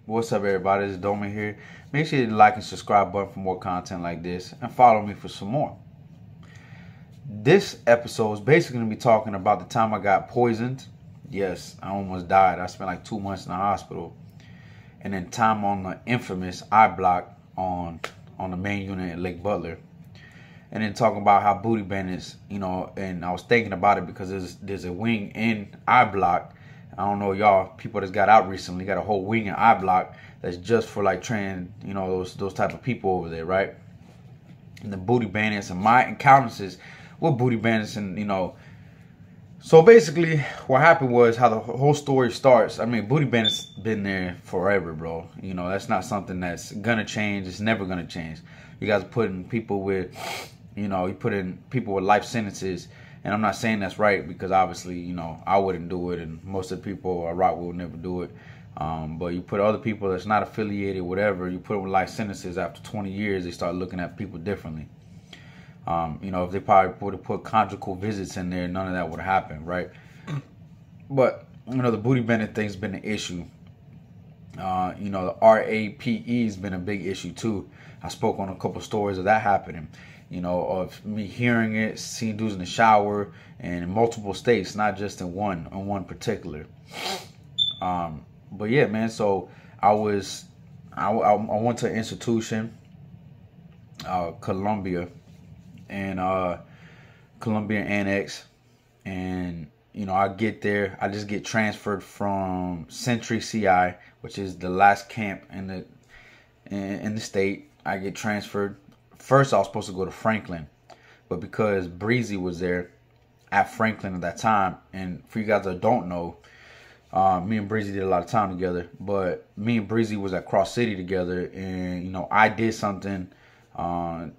What's up, everybody? It's Doman here. Make sure you like and subscribe button for more content like this, and follow me for some more. This episode is basically going to be talking about the time I got poisoned. Yes, I almost died. I spent like 2 months in the hospital, and then time on the infamous I block on the main unit at Lake Butler, and then talking about how booty bandits, and I was thinking about it because there's a wing in I block. I don't know, y'all, people that's got out recently got a whole wing in I block that's just for like training, those type of people over there, right? And the booty bandits and my encounters with booty bandits, and so basically what happened was how the whole story starts. I mean, booty bandits been there forever, bro. That's not something that's gonna change. It's never gonna change. You guys are putting people with, you put in people with life sentences. And I'm not saying that's right because obviously, I wouldn't do it, and most of the people I rock will never do it. But you put other people that's not affiliated, whatever, you put them with life sentences. After 20 years, they start looking at people differently. If they probably would have put conjugal visits in there, none of that would have happened, right? But the booty bandit thing's been an issue. The RAPE has been a big issue too. I spoke on a couple stories of that happening. Of me hearing it, seeing dudes in the shower, and in multiple states, not just in one particular. But yeah, man. So I went to an institution, Columbia, and Columbia Annex, and I get there. I just get transferred from Century CI, which is the last camp in the state. I get transferred. First, I was supposed to go to Franklin, but because Breezy was there at Franklin at that time, and for you guys that don't know, me and Breezy did a lot of time together, but me and Breezy was at Cross City together, and, I did something, put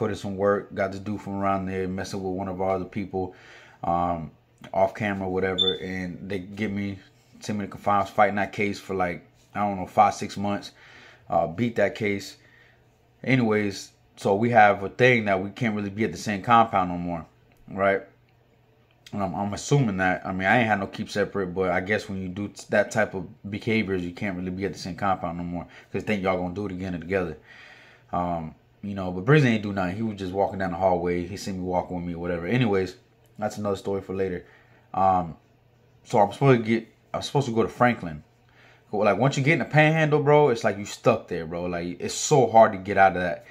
in some work, got this dude from around there messing with one of our other people, off camera, whatever, and they get me, send me to confinement, fighting that case for like, 5-6 months, beat that case. Anyways, so we have a thing that we can't really be at the same compound no more, right? And I'm assuming that. I mean, I ain't had no keep separate, but I guess when you do that type of behaviors, you can't really be at the same compound no more because think y'all gonna do it again and together. But Breezy ain't do nothing. He was just walking down the hallway. He seen me walking with me or whatever. Anyways, that's another story for later. So I'm supposed to go to Franklin. Like, once you get in the panhandle, bro, it's like you stuck there, bro. Like, it's so hard to get out of that.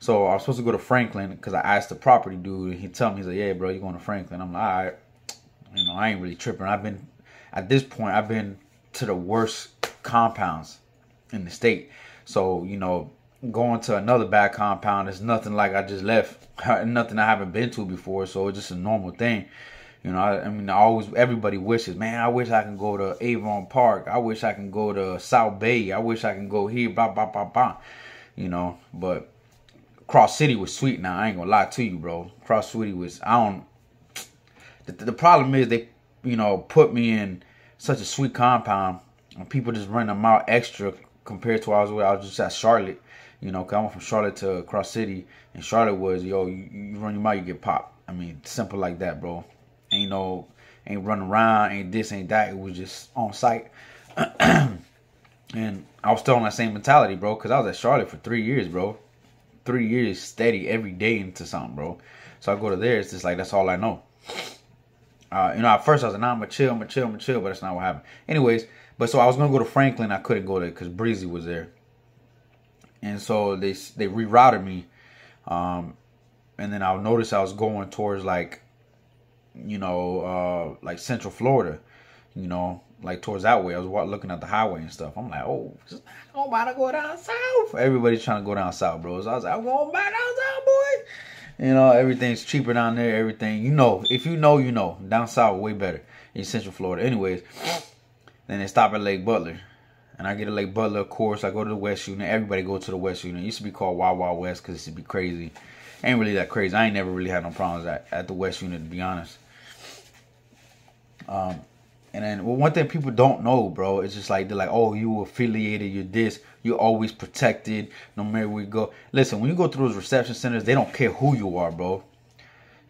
So I was supposed to go to Franklin because I asked the property dude, and he told me, he's like, yeah, bro, you going to Franklin? I'm like, all right. I ain't really tripping. At this point, I've been to the worst compounds in the state. So, going to another bad compound is nothing like I just left. Nothing I haven't been to before. So it's just a normal thing. Everybody wishes, man, I wish I can go to Avon Park. I wish I can go to South Bay. I wish I can go here, blah, blah, blah, blah. But Cross City was sweet now. I ain't gonna lie to you, bro. Cross City was, the problem is they, put me in such a sweet compound, and people just run them out extra compared to I was just at Charlotte. Cause I went from Charlotte to Cross City, and Charlotte was, you run your mouth, you get popped. I mean, simple like that, bro. Ain't running around, ain't this, ain't that. It was just on site. And I was still on that same mentality, bro, because I was at Charlotte for 3 years, bro. 3 years steady every day into something, bro. So I go to there, it's just like, that's all I know. At first I was like, nah, I'm gonna chill, but that's not what happened. Anyways, but so I was gonna go to Franklin. I couldn't go there because Breezy was there. And so they rerouted me. And then I noticed I was going towards like Central Florida, like towards that way. I was looking at the highway and stuff. I'm like, I'm about to go down south. Everybody's trying to go down south, bro. So I was like, I'm going back down south, boy. Everything's cheaper down there. Everything, if you know, down south way better in Central Florida. Anyways, then they stop at Lake Butler. And I get to Lake Butler, of course. I go to the West Unit. Everybody go to the West Unit. It used to be called Wild Wild West because it used to be crazy. Ain't really that crazy. I ain't never really had no problems at the West Unit, to be honest. And then one thing people don't know, bro, it's just like, they're like, oh, you affiliated, you're this, you're always protected, no matter where you go. Listen, when you go through those reception centers, they don't care who you are, bro.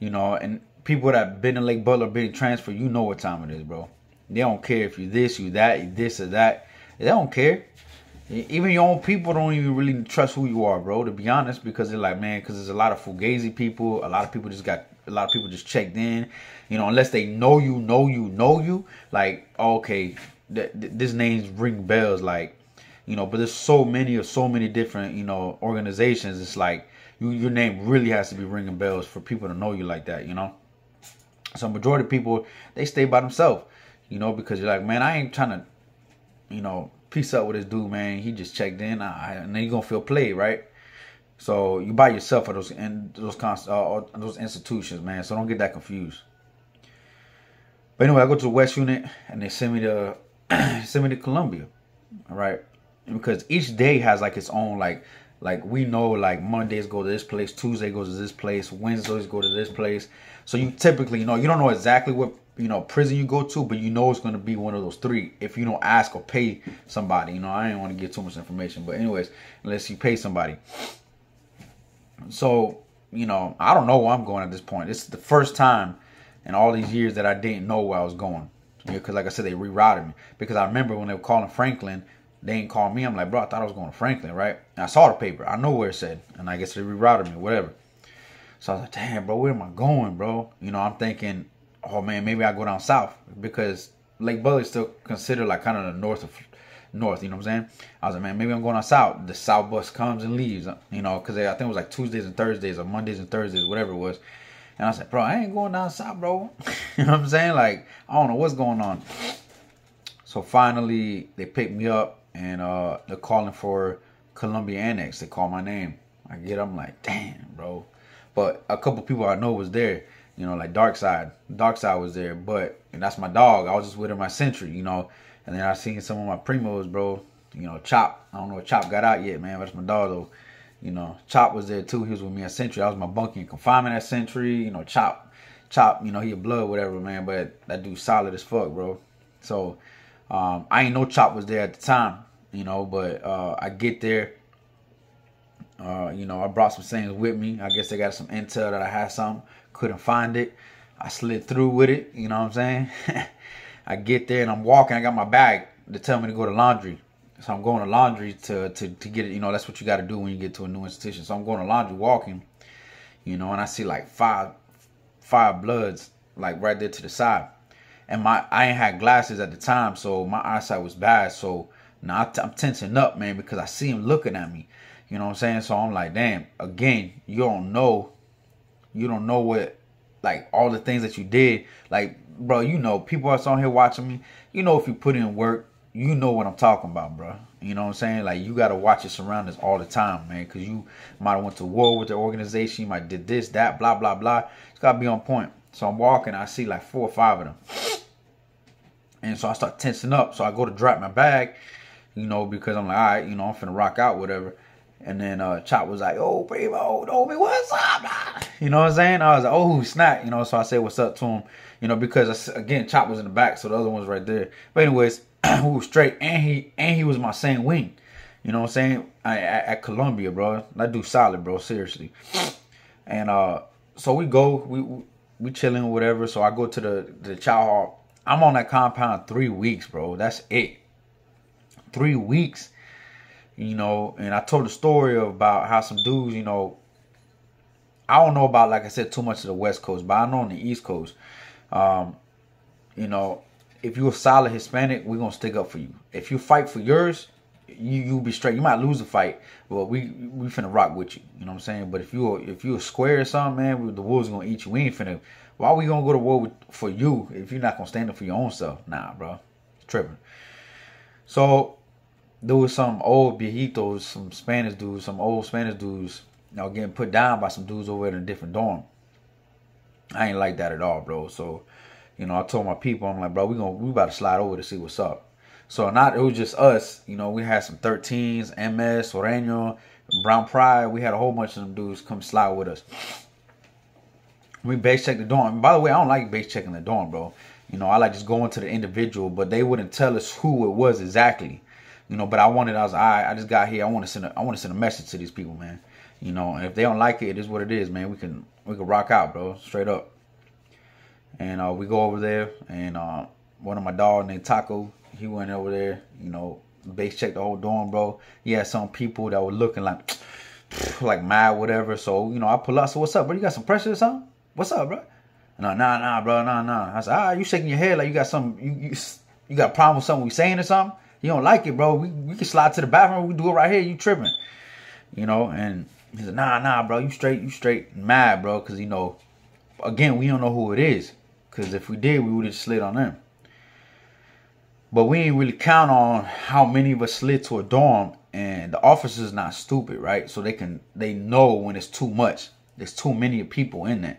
And people that been in Lake Butler being transferred, what time it is, bro. They don't care if you this, you that, you this or that. They don't care. Even your own people don't even really trust who you are, bro, to be honest, because they're like, man, because there's a lot of fugazi people. A lot of people just checked in, you know, unless they know you. Like, okay, this name's ring bells, like, you know, but there's so many different, you know, organizations. It's like, your name really has to be ringing bells for people to know you like that, you know. So majority of people, they stay by themselves, you know, because you're like, man, I ain't trying to, you know, peace up with this dude, man. He just checked in, and then you're gonna feel played, right? So you by yourself for those institutions, man. So don't get that confused. But anyway, I go to the West Unit, and they send me to Columbia, all right? Because each day has like its own like we know, like Mondays go to this place, Tuesday goes to this place, Wednesdays go to this place. So you typically, you know, you don't know exactly what, you know, prison you go to, but you know it's going to be one of those three if you don't ask or pay somebody. You know, I didn't want to get too much information, but anyways, unless you pay somebody. So, you know, I don't know where I'm going at this point. This is the first time in all these years that I didn't know where I was going. Because like I said, they rerouted me. Because I remember when they were calling Franklin, they didn't call me. I'm like, bro, I thought I was going to Franklin, right? And I saw the paper. I know where it said. And I guess they rerouted me, whatever. So I was like, damn, bro, where am I going, bro? You know, I'm thinking, oh, man, maybe I go down south. Because Lake Butler is still considered like kind of the north, you know what I'm saying? I was like, man, maybe I'm going down south. The south bus comes and leaves, you know, because I think it was like Tuesdays and Thursdays or Mondays and Thursdays, whatever it was. And I was like, bro, I ain't going down south, bro. You know what I'm saying? Like, I don't know what's going on. So finally, they picked me up, and they're calling for Columbia Annex. They call my name. I get up, I'm like, damn, bro. But a couple people I know was there, you know, like Darkside. Darkside was there, and that's my dog. I was just with him my Century, you know. And then I seen some of my primos, bro. You know, Chop. I don't know if Chop got out yet, man. But that's my dog, though. You know, Chop was there, too. He was with me at Century. I was my bunkie in confinement at Century. You know, Chop, you know, he a blood, whatever, man. But that dude solid as fuck, bro. So, I ain't know Chop was there at the time, you know. But I get there. You know, I brought some things with me. I guess they got some intel that I had something. Couldn't find it. I slid through with it. You know what I'm saying? I get there and I'm walking. I got my bag. They tell me to go to laundry. So I'm going to laundry to get it. You know, that's what you got to do when you get to a new institution. So I'm going to laundry walking, you know, and I see like five bloods like right there to the side. And I ain't had glasses at the time, so my eyesight was bad. So now I'm tensing up, man, because I see him looking at me. You know what I'm saying? So I'm like, damn, again, you don't know what, like, all the things that you did. Like, bro, you know, people that's on here watching me, you know, if you put in work, you know what I'm talking about, bro. You know what I'm saying? Like, you got to watch your surroundings all the time, man, because you might have went to war with the organization. You might did this, that, blah, blah, blah. It's got to be on point. So I'm walking. I see like 4 or 5 of them. And so I start tensing up. So I go to drop my bag, you know, because I'm like, all right, you know, I'm finna rock out, whatever. And then Chop was like, oh, primo, homie, what's up? You know what I'm saying? I was like, oh, snap. You know, so I said what's up to him, you know, because, again, Chop was in the back, so the other one's right there. But anyways, we were straight, and he was my same wing. You know what I'm saying? At Columbia, bro. That dude solid, bro, seriously. And so we go, we chilling or whatever. So I go to the chow hall. I'm on that compound 3 weeks, bro. That's it. 3 weeks. You know, and I told a story about how some dudes, you know, I don't know about, like I said, too much of the West Coast, but I know on the East Coast, you know, if you're a solid Hispanic, we're going to stick up for you. If you fight for yours, you'll be straight. You might lose a fight, but we finna rock with you. You know what I'm saying? But if you're a square or something, man, the wolves going to eat you. We ain't finna, why we going to go to war for you if you're not going to stand up for your own self? Nah, bro. It's tripping. So, there was some old viejitos, some old Spanish dudes, you know, getting put down by some dudes over in a different dorm. I ain't like that at all, bro. So, you know, I told my people, I'm like, bro, we about to slide over to see what's up. So it was just us, you know, we had some 13s, MS, Oreño, Brown Pride. We had a whole bunch of them dudes come slide with us. We base checked the dorm. And by the way, I don't like base checking the dorm, bro. You know, I like just going to the individual, but they wouldn't tell us who it was exactly. You know, but I was all right, I just got here. I want to send a message to these people, man. You know, and if they don't like it, it is what it is, man. We can rock out, bro, straight up. And we go over there, and one of my dogs named Taco, he went over there, you know, Base checked the whole dorm, bro. He had some people that were looking like mad, whatever. So, you know, I pull up. So, what's up, bro? You got some pressure or something? What's up, bro? No, nah, bro, nah. I said, you shaking your head like you got some, you got a problem with something we saying or something? You don't like it, bro. We can slide to the bathroom. We do it right here. You tripping, you know? And he said, nah, bro. You straight mad, bro. Because, you know, again, we don't know who it is. Because if we did, we would have slid on them. But we ain't really count on how many of us slid to a dorm. And the officers not stupid, right? So they know when it's too much. There's too many people in there.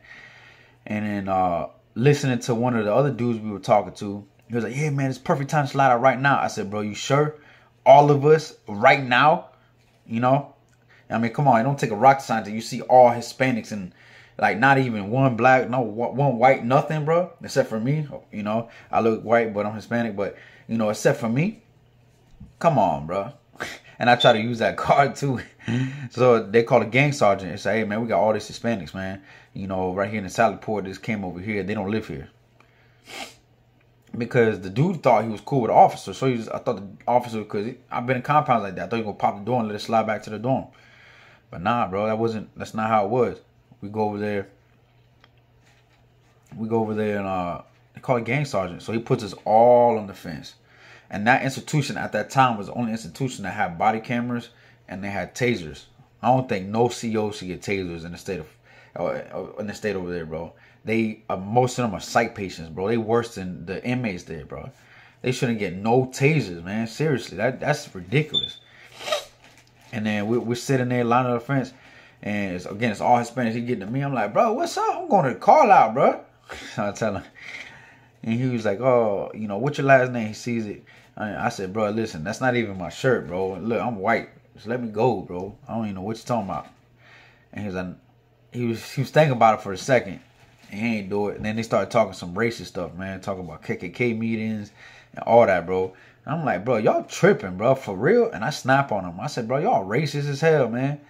And then listening to one of the other dudes we were talking to, he was like, yeah, man, it's perfect time to slide out right now. I said, bro, you sure? All of us right now? You know? I mean, come on. It don't take a rocket scientist. You see all Hispanics and like not even one black, no one white, nothing, bro. Except for me. You know, I look white, but I'm Hispanic. But, you know, except for me. Come on, bro. And I try to use that card too. So they call a gang sergeant and say, hey, man, we got all these Hispanics, man. You know, right here in the Sally Port, this came over here. They don't live here. Because the dude thought he was cool with the officer. So I thought the officer, because I've been in compounds like that. I thought he was going to pop the door and let it slide back to the dorm. But nah, bro, that's not how it was. We go over there and they call it gang sergeant. So he puts us all on the fence. And that institution at that time was the only institution that had body cameras and they had tasers. I don't think no CO should get tasers in the state over there, bro. They most of them are psych patients, bro. They worse than the inmates there, bro. They shouldn't get no tasers, man. Seriously, that's ridiculous. And then we're sitting there lining up the fence, and it's all Hispanics. He getting to me. I'm like, bro, what's up? I'm going to the call out, bro. So I tell him, and he was like, oh, you know, what's your last name? He sees it. I said, bro, listen, that's not even my shirt, bro. Look, I'm white. Just let me go, bro. I don't even know what you're talking about. And he was like, he was thinking about it for a second. And he ain't do it. And then they started talking some racist stuff, man. Talking about KKK meetings and all that, bro. And I'm like, bro, y'all tripping, bro, for real? And I snap on him. I said, bro, y'all racist as hell, man.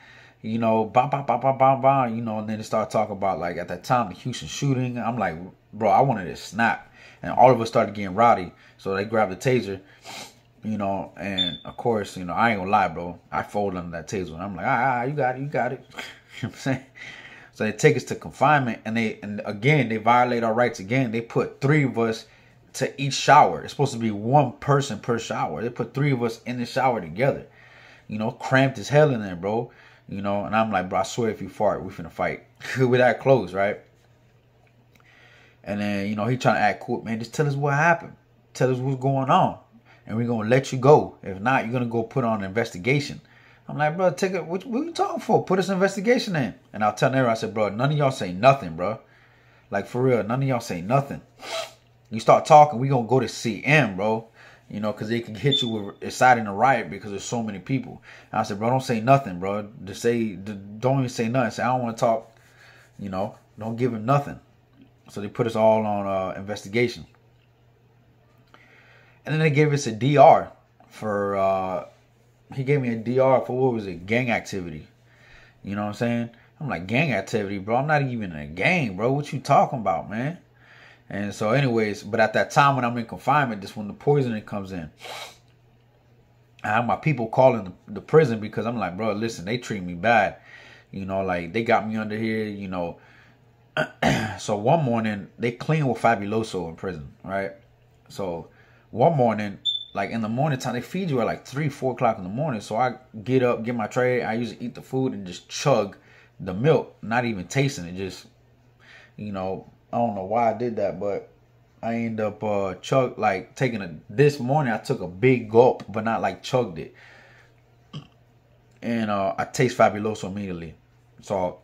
You know, bah, you know, and then they started talking about, like, at that time, the Houston shooting. I'm like, bro, I wanted to snap. And all of us started getting rowdy. So they grabbed the taser, you know, and of course, you know, I ain't gonna lie, bro. I folded under that taser. And I'm like, you got it. You know what I'm saying? So they take us to confinement, and again, they violate our rights again. They put 3 of us to each shower. It's supposed to be 1 person per shower. They put 3 of us in the shower together. You know, cramped as hell in there, bro. You know, and I'm like, bro, I swear if you fart, we finna fight. We're that close, right? And then, you know, he trying to act cool. Man, just tell us what happened. Tell us what's going on. And we're going to let you go. If not, you're going to go put on an investigation. I'm like, bro, what are you talking for? Put us an investigation in. And I'll tell her, I said, bro, none of y'all say nothing, bro. Like, for real, none of y'all say nothing. You start talking, we going to go to CM, bro. You know, because they can hit you with inciting a riot because there's so many people. And I said, bro, don't say nothing, bro. Don't even say nothing. Say, I don't want to talk. You know, don't give him nothing. So they put us all on investigation. And then they gave us a DR for, he gave me a DR for, what was it, gang activity. You know what I'm saying? I'm like, gang activity, bro? I'm not even in a gang, bro. What you talking about, man? And so anyways, but at that time when I'm in confinement, that's when the poisoning comes in. I have my people calling the prison because I'm like, bro, listen, they treat me bad. You know, like, they got me under here, you know. So one morning, they clean with Fabuloso in prison, right? So one morning, like in the morning time, they feed you at like 3, 4 o'clock in the morning. So I get up, get my tray. I usually eat the food and just chug the milk, not even tasting it. Just, you know, I don't know why I did that, but I end up this morning I took a big gulp, but not like chugged it. And I taste Fabuloso immediately. So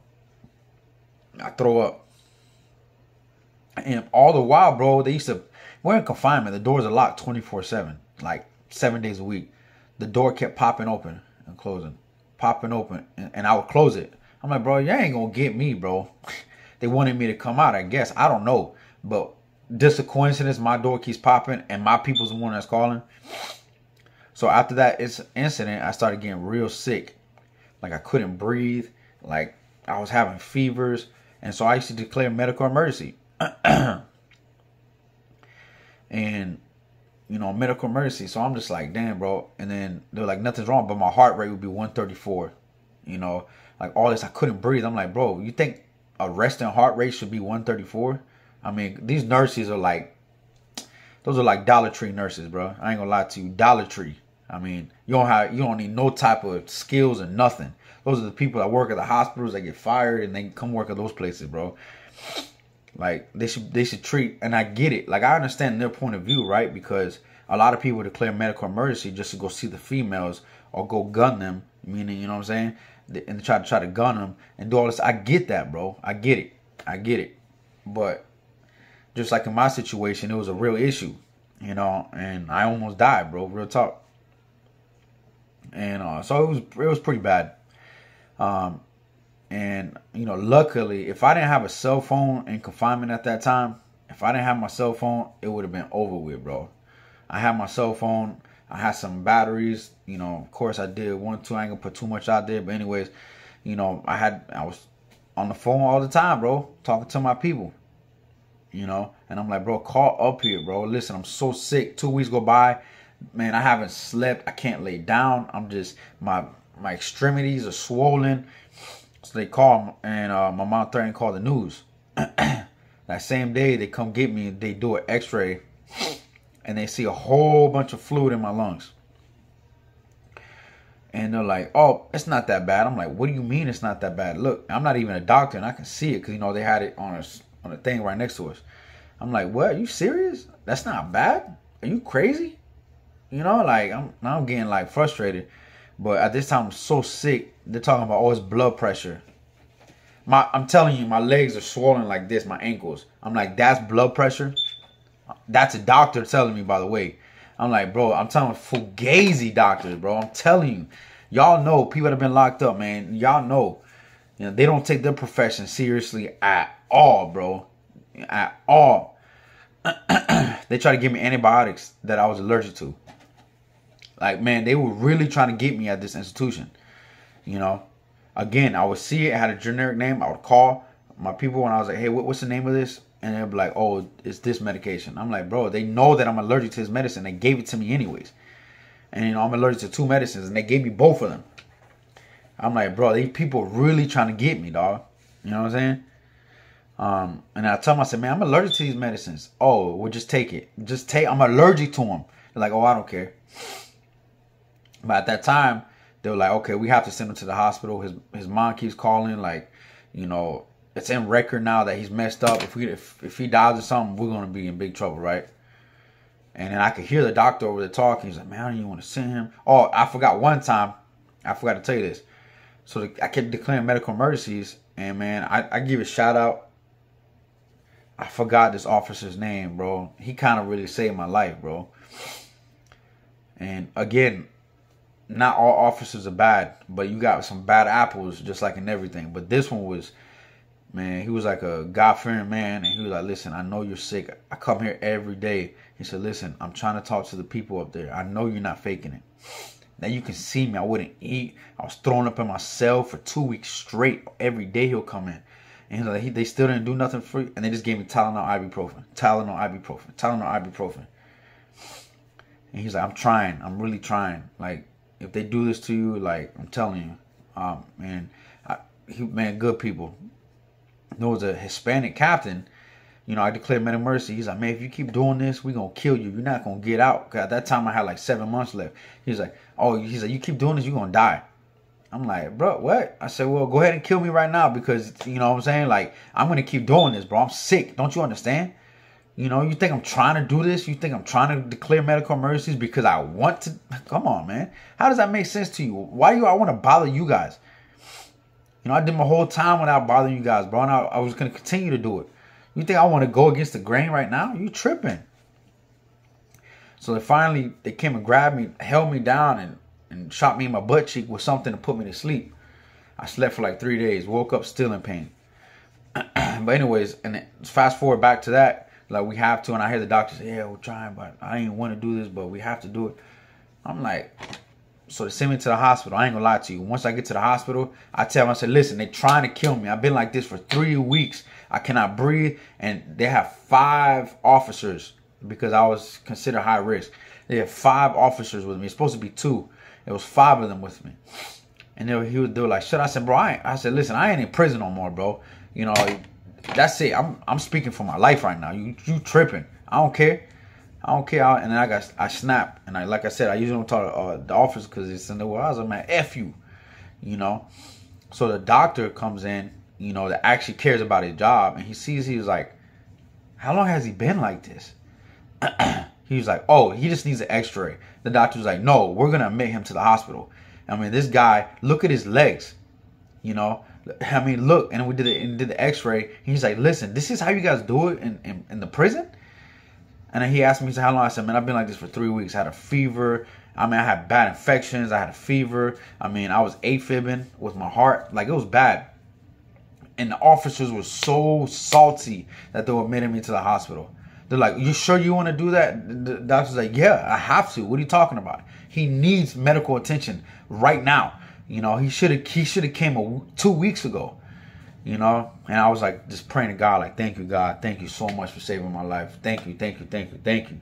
I throw up. And all the while, bro, we're in confinement. The doors are locked 24/7, like 7 days a week. The door kept popping open and closing, popping open, and I would close it. I'm like, bro, you ain't gonna get me, bro. They wanted me to come out, I guess. I don't know. But just a coincidence, my door keeps popping and my people's the one that's calling. So after that incident, I started getting real sick. Like, I couldn't breathe. Like, I was having fevers. And so I used to declare medical emergency. And, you know, on medical emergency. So I'm just like, damn, bro. And then they're like, nothing's wrong, but my heart rate would be 134. You know, like all this, I couldn't breathe. I'm like, bro, you think a resting heart rate should be 134? I mean, these nurses are like, those are like Dollar Tree nurses, bro. I ain't gonna lie to you, Dollar Tree. I mean, you don't need no type of skills or nothing. Those are the people that work at the hospitals that get fired and they come work at those places, bro. Like they should treat, and I get it. Like I understand their point of view, right? Because a lot of people declare medical emergency just to go see the females or go gun them. Meaning, you know what I'm saying? And try to gun them and do all this. I get that, bro. I get it. But just like in my situation, it was a real issue, you know, and I almost died, bro. Real talk. And so it was pretty bad. And you know, luckily, if I didn't have a cell phone in confinement at that time, if I didn't have my cell phone, it would have been over with, bro. I had my cell phone. I had some batteries. You know, of course, I did 1, 2. I ain't gonna put too much out there, but anyways, you know, I was on the phone all the time, bro, talking to my people. You know, and I'm like, bro, call up here, bro. Listen, I'm so sick. 2 weeks go by, man. I haven't slept. I can't lay down. I'm just my extremities are swollen. So they call, and my mom threatened to call the news. That same day, they come get me. They do an X-ray, and they see a whole bunch of fluid in my lungs. And they're like, "Oh, it's not that bad." I'm like, "What do you mean it's not that bad? Look, I'm not even a doctor, and I can see it because you know they had it on a thing right next to us." I'm like, "What? Are you serious? That's not bad? Are you crazy?" You know, like I'm getting like frustrated. But at this time, I'm so sick. They're talking about, oh, it's blood pressure. I'm telling you, my legs are swollen like this, my ankles. I'm like, that's blood pressure? That's a doctor telling me, by the way. I'm like, bro, I'm telling Fugazi doctors, bro. I'm telling you. Y'all know people that have been locked up, man. Y'all know. You know, they don't take their profession seriously at all, bro. At all. They try to give me antibiotics that I was allergic to. Like, man, they were really trying to get me at this institution. You know, again, I would see it, it had a generic name. I would call my people when I was like, hey, what's the name of this? And they'd be like, oh, it's this medication. I'm like, bro, they know that I'm allergic to this medicine. They gave it to me anyways. And, you know, I'm allergic to 2 medicines, and they gave me both of them. I'm like, bro, these people really trying to get me, dog. You know what I'm saying? And I tell them, I said, man, I'm allergic to these medicines. Oh, well, just take it. I'm allergic to them. They're like, oh, I don't care. But at that time, they were like, okay, we have to send him to the hospital. His mom keeps calling, like, you know, it's in record now that he's messed up. If he dies or something, we're going to be in big trouble, right? And then I could hear the doctor over there talking. He's like, man, I don't even want to send him. Oh, I forgot one time. I forgot to tell you this. So I kept declaring medical emergencies. And, man, I give a shout out. I forgot this officer's name, bro. He kind of really saved my life, bro. And, again, not all officers are bad, but you got some bad apples just like in everything. But this one was, man, he was like a God-fearing man. And he was like, listen, I know you're sick. I come here every day. He said, listen, I'm trying to talk to the people up there. I know you're not faking it. Now you can see me. I wouldn't eat. I was thrown up in my cell for 2 weeks straight. Every day he'll come in. And he's like, they still didn't do nothing free. And they just gave me Tylenol, ibuprofen. Tylenol, ibuprofen. Tylenol, ibuprofen. And he's like, I'm trying. I'm really trying. Like, if they do this to you, like, I'm telling you, man, good people. There was a Hispanic captain, you know, I declared medical emergency. He's like, man, if you keep doing this, we're going to kill you. You're not going to get out. Cause at that time, I had like 7 months left. He's like, you keep doing this, you're going to die. I'm like, bro, what? I said, well, go ahead and kill me right now because, you know what I'm saying? Like, I'm going to keep doing this, bro. I'm sick. Don't you understand? You know, you think I'm trying to do this? You think I'm trying to declare medical emergencies because I want to? Come on, man. How does that make sense to you? Why do I want to bother you guys? You know, I did my whole time without bothering you guys, bro. And I was going to continue to do it. You think I want to go against the grain right now? You tripping. So they came and grabbed me, held me down, and shot me in my butt cheek with something to put me to sleep. I slept for like 3 days. Woke up still in pain. But anyways, and then fast forward back to that. Like, we have to, and I hear the doctor say, yeah, we're trying, but I ain't want to do this, but we have to do it. I'm like, so they send me to the hospital. I ain't gonna lie to you. Once I get to the hospital, I tell them, I said, listen, they're trying to kill me. I've been like this for 3 weeks. I cannot breathe, and they have 5 officers because I was considered high risk. They had 5 officers with me. It's supposed to be 2. It was 5 of them with me. And they were like, shit. I said, bro, I said, listen, I ain't in prison no more, bro. You know, that's it. I'm speaking for my life right now. You tripping. I don't care. I don't care. And then I snap. And like I said, I usually don't talk to the officer because it's in the world. I was like, man, F you. You know. So the doctor comes in, you know, that actually cares about his job. And he was like, how long has he been like this? He was like, oh, he just needs an x-ray. The doctor was like, no, we're going to admit him to the hospital. I mean, this guy, look at his legs. You know, I mean, look. And we did the x-ray. He's like, listen, this is how you guys do it in the prison? And then he asked me, he said, how long? I said, man, I've been like this for 3 weeks. I had a fever. I mean, I had bad infections. I had a fever. I mean, I was AFibing with my heart. Like, it was bad. And the officers were so salty that they were admitting me to the hospital. They're like, you sure you want to do that? The doctor's like, yeah, I have to. What are you talking about? He needs medical attention right now. You know, he should have came 2 weeks ago. You know, and I was like just praying to God, like, thank you, God. Thank you so much for saving my life. Thank you, thank you, thank you, thank you.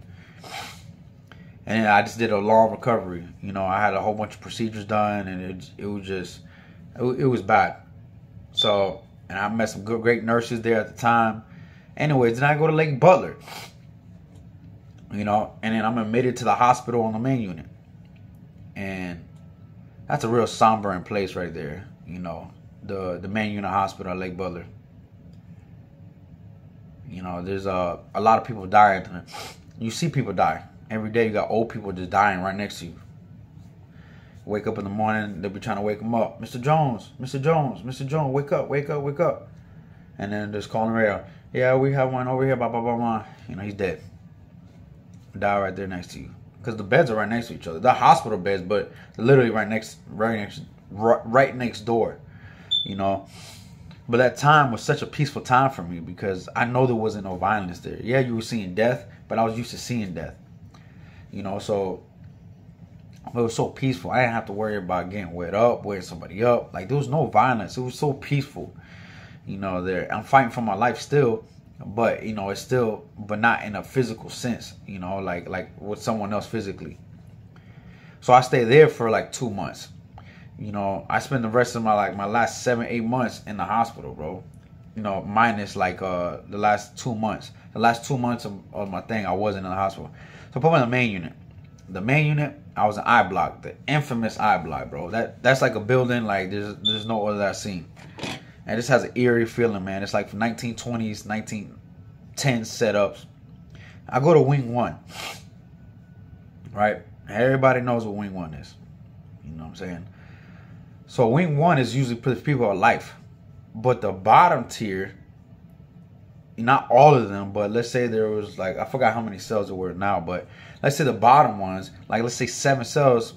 And then I just did a long recovery. You know, I had a whole bunch of procedures done, and it was just, it was bad. So, and I met some great nurses there at the time. Anyways, then I go to Lake Butler. You know, and then I'm admitted to the hospital on the main unit. And that's a real sombering place right there, you know. The main unit hospital at Lake Butler. You know, there's a lot of people dying. You see people die. Every day you got old people just dying right next to you. Wake up in the morning, they'll be trying to wake them up. Mr. Jones, Mr. Jones, Mr. Jones, wake up, wake up, wake up. And then just calling radio. Yeah, we have one over here, blah, blah, blah, blah. You know, he's dead. Die right there next to you. Because the beds are right next to each other. They're hospital beds, but they're literally right next door. You know, but that time was such a peaceful time for me because I know there wasn't no violence there. Yeah, you were seeing death, but I was used to seeing death. You know, so it was so peaceful. I didn't have to worry about getting wet up, wetting somebody up. Like, there was no violence. It was so peaceful. You know, there I'm fighting for my life still, but you know, it's still, but not in a physical sense. You know, like with someone else physically. So I stayed there for like 2 months. You know, I spent the rest of my last 7-8 months in the hospital, bro. You know, minus like the last 2 months. The last 2 months of my thing, I wasn't in the hospital. So I put me in the main unit. The main unit, I was in I block, the infamous I block, bro. That's like a building like there's no other that I've seen. And this has an eerie feeling, man. It's like from 1920s, 1910s setups. I go to Wing 1, right? Everybody knows what Wing 1 is. You know what I'm saying? So Wing 1 is usually for people of life. But the bottom tier, not all of them, but let's say there was like, I forgot how many cells there were now, but let's say the bottom ones, like let's say 7 cells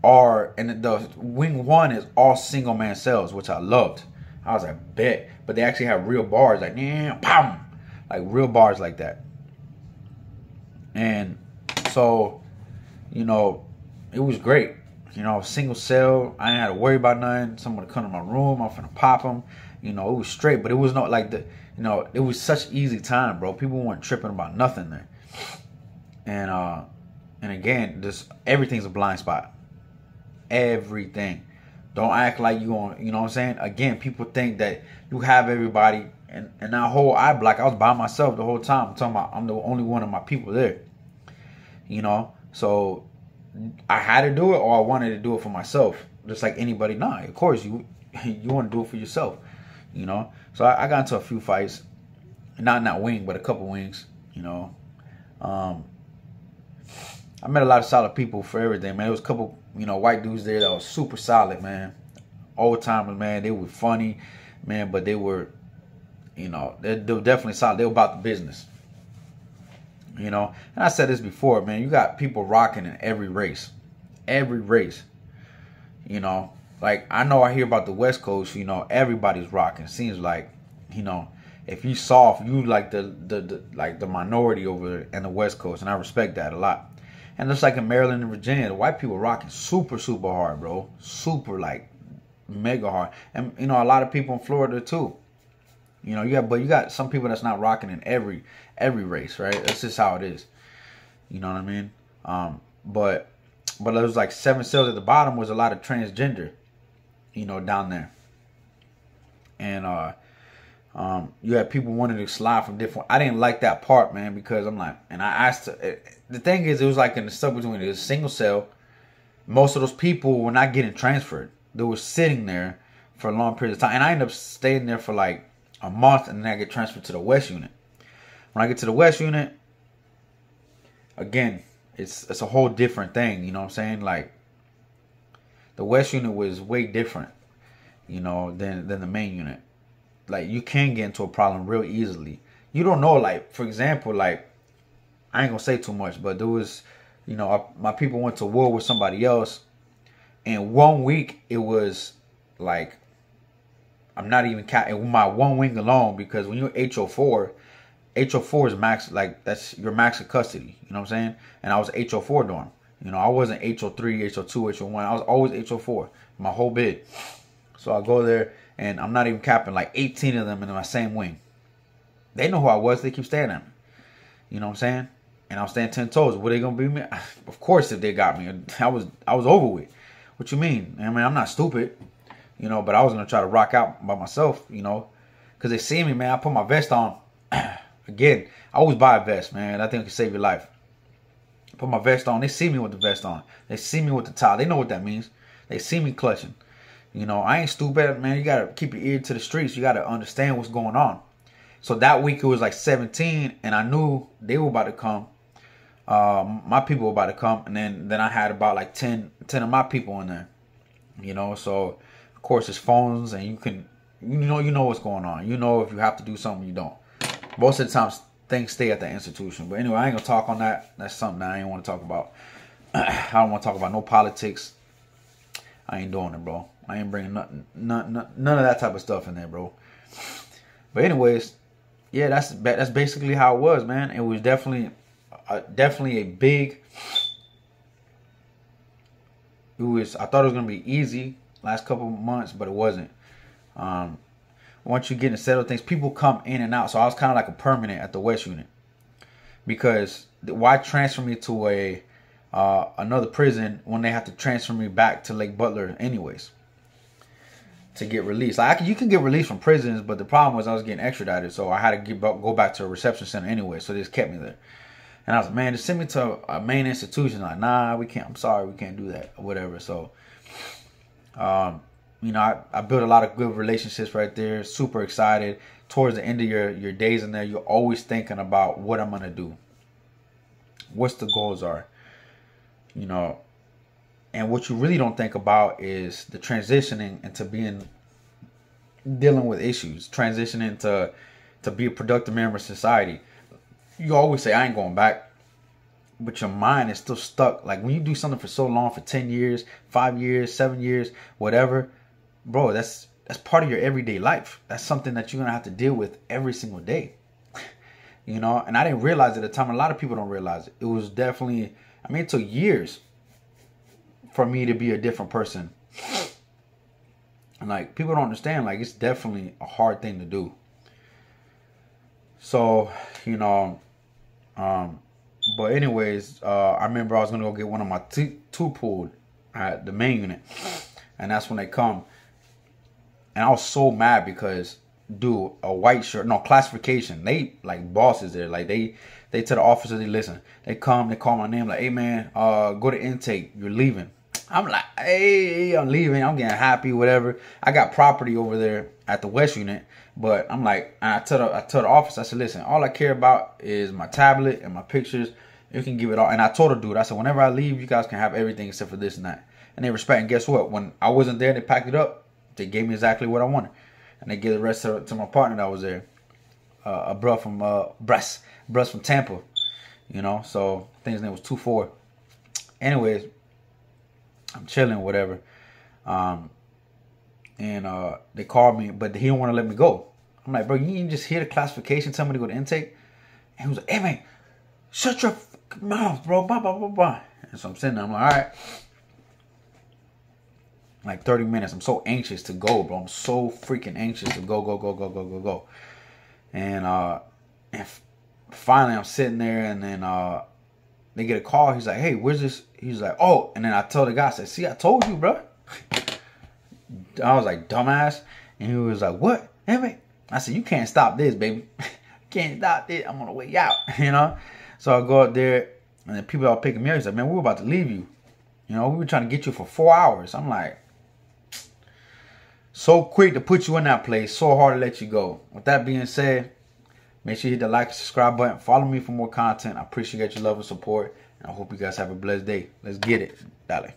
are, and the Wing 1 is all single man cells, which I loved. I was like, bet. But they actually have real bars, like, yeah, pam, like real bars like that. And so, you know, it was great. You know, single cell. I didn't have to worry about nothing. Someone would come to my room. I'm finna pop them. You know, it was straight. But it was not like the, you know, it was such easy time, bro. People weren't tripping about nothing there. And again, just everything's a blind spot. Everything. Don't act like you on, you know what I'm saying? Again, people think that you have everybody. And that whole I block, I was by myself the whole time. I'm talking about I'm the only one of my people there. You know, so I had to do it, or I wanted to do it for myself, just like anybody. Nah, of course you want to do it for yourself, you know. So I got into a few fights, not in that wing, but a couple wings, you know. I met a lot of solid people for everything, man. There was a couple, you know, white dudes there that was super solid, man. Old timers, man. They were funny, man, but they were, you know, they were definitely solid. They were about the business. You know, and I said this before, man, you got people rocking in every race. Every race. You know, like I know I hear about the West Coast, you know, everybody's rocking. Seems like, you know, if you soft, you like the minority over there in the West Coast, and I respect that a lot. And just like in Maryland and Virginia, the white people rocking super hard, bro. Super like mega hard. And you know, a lot of people in Florida too. You know, you got some people that's not rocking in every race, right? That's just how it is. You know what I mean? But there was like 7 cells at the bottom was a lot of transgender, you know, down there. And you had people wanting to slide from different. I didn't like that part, man, because I'm like, and I asked. The thing is, it was like in the stuff between a single cell. Most of those people were not getting transferred. They were sitting there for a long period of time, and I ended up staying there for like a month, and then I get transferred to the West unit. When I get to the West unit, again, it's a whole different thing. You know what I'm saying? Like the West unit was way different, you know, than the main unit. Like you can get into a problem real easily. You don't know, like for example, like I ain't gonna say too much, but there was, you know, my people went to war with somebody else, and 1 week it was like, I'm not even counting my 1 wing alone, because when you're HO4 is max, like that's your max of custody. You know what I'm saying? And I was HO4 dorm. You know, I wasn't HO3, HO2, HO1. I was always HO4 my whole bid. So I go there, and I'm not even capping, like 18 of them in my same wing. They know who I was. They keep staring at me. You know what I'm saying? And I'm staying 10 toes. Were they gonna beat me? Of course, if they got me, I was over with. What you mean? I mean, I'm not stupid, you know. But I was gonna try to rock out by myself, you know, because they see me, man. I put my vest on. Again, I always buy a vest, man. I think it can save your life. Put my vest on. They see me with the vest on. They see me with the tie. They know what that means. They see me clutching. You know, I ain't stupid, man. You got to keep your ear to the streets. You got to understand what's going on. So that week it was like 17, and I knew they were about to come. My people were about to come, and then I had about like 10 of my people in there. You know, so of course it's phones, and you know what's going on. You know if you have to do something, you don't. Most of the time, things stay at the institution. But anyway, I ain't gonna talk on that. That's something that I ain't want to talk about. I don't want to talk about no politics. I ain't doing it, bro. I ain't bringing none of that type of stuff in there, bro. But anyways, yeah, that's basically how it was, man. It was definitely a big. I thought it was gonna be easy last couple of months, but it wasn't. Once you get to settle things, people come in and out. So I was kind of like a permanent at the West unit, because why transfer me to another prison when they have to transfer me back to Lake Butler anyways to get released? Like you can get released from prisons, but the problem was I was getting extradited, so I had to go back to a reception center anyway. So they just kept me there, and I was like, man, just send me to a main institution. Like, nah, we can't. I'm sorry, we can't do that or whatever. So, you know, I built a lot of good relationships right there. Super excited. Towards the end of your days in there, you're always thinking about what I'm gonna do, what's the goals are, you know. And what you really don't think about is the transitioning into dealing with issues, transitioning to be a productive member of society. You always say, I ain't going back, but your mind is still stuck. Like when you do something for so long, for 10 years, 5 years, 7 years, whatever, bro, that's part of your everyday life. That's something that you're going to have to deal with every single day. You know, and I didn't realize at the time. A lot of people don't realize it. It was definitely, I mean, it took years for me to be a different person. And like, people don't understand, like, it's definitely a hard thing to do. So, you know, but anyways, I remember I was going to go get one of my two pulled at the main unit. And that's when they come. And I was so mad because, dude, a white shirt, no, classification. They like bosses there. Like they tell the officers, they listen. They come, they call my name, like, hey man, go to intake. You're leaving. I'm like, hey, I'm leaving. I'm getting happy, whatever. I got property over there at the West unit, but I'm like, I tell the officer, I said, listen, all I care about is my tablet and my pictures. You can give it all. And I told the dude, I said, whenever I leave, you guys can have everything except for this and that. And they respect. And guess what? When I wasn't there, they packed it up. They gave me exactly what I wanted, and they gave the rest to my partner that was there, a bro from Brest from Tampa, you know. So I think his name was 2-4. Anyways, I'm chilling, whatever, and they called me, but he didn't want to let me go. I'm like, bro, you didn't just hear the classification, tell me to go to intake, and he was like, hey man, shut your mouth, bro, blah blah blah blah. And so I'm sitting there, I'm like, all right. Like 30 minutes. I'm so anxious to go, bro. I'm so freaking anxious to go. And finally I'm sitting there, and then they get a call. He's like, hey, where's this? He's like, oh. And then I tell the guy, I said, see, I told you, bro. I was like, dumbass. And he was like, what? Damn it. I said, you can't stop this, baby. Can't stop this. I'm on the way out, you know? So I go up there, and the people are picking me up. He's like, man, we were about to leave you. You know, we were trying to get you for 4 hours. I'm like, so quick to put you in that place, so hard to let you go. With that being said, make sure you hit the like and subscribe button. Follow me for more content. I appreciate your love and support. And I hope you guys have a blessed day. Let's get it. Dale.